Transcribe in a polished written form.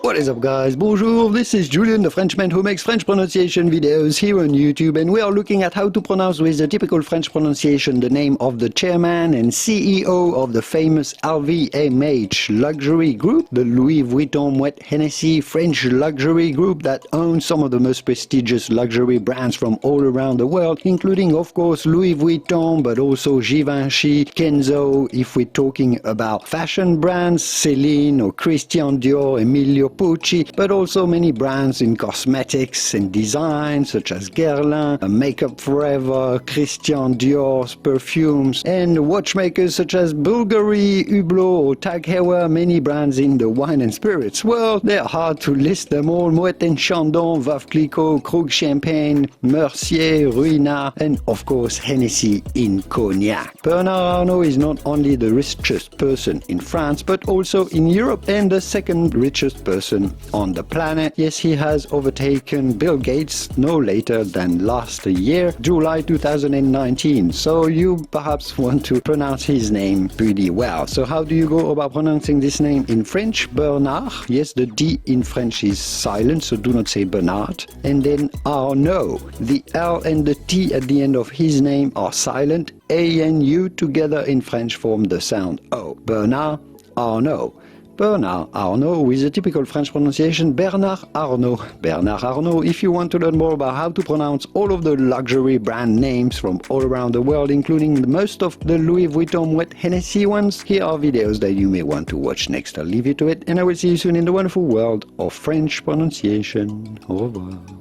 What is up guys, bonjour, this is Julien, the Frenchman who makes French pronunciation videos here on YouTube, and we are looking at how to pronounce with the typical French pronunciation the name of the chairman and CEO of the famous LVMH luxury group, the Louis Vuitton Moet Hennessy French luxury group that owns some of the most prestigious luxury brands from all around the world, including of course Louis Vuitton, but also Givenchy, Kenzo, if we're talking about fashion brands, Céline or Christian Dior, Emilio Pucci, but also many brands in cosmetics and design such as Guerlain, Makeup Forever, Christian Dior's perfumes, and watchmakers such as Bvlgari, Hublot or Heuer, many brands in the wine and spirits world. They're hard to list them all: Moet Chandon, Veuve Clicquot, Krug Champagne, Mercier, Ruinart, and of course Hennessy in Cognac. Bernard Arnault is not only the richest person in France, but also in Europe, and the second richest person on the planet. Yes, he has overtaken Bill Gates no later than last year, July 2019. So you perhaps want to pronounce his name pretty well. So how do you go about pronouncing this name in French? Bernard. Yes, the D in French is silent, so do not say Bernard. And then Arnault. The L and the T at the end of his name are silent. A and U together in French form the sound O. Bernard Arnault. Bernard Arnault with a typical French pronunciation, Bernard Arnault. Bernard Arnault. If you want to learn more about how to pronounce all of the luxury brand names from all around the world, including most of the Louis Vuitton Moet Hennessy ones, here are videos that you may want to watch next. I'll leave you to it, and I will see you soon in the wonderful world of French pronunciation. Au revoir.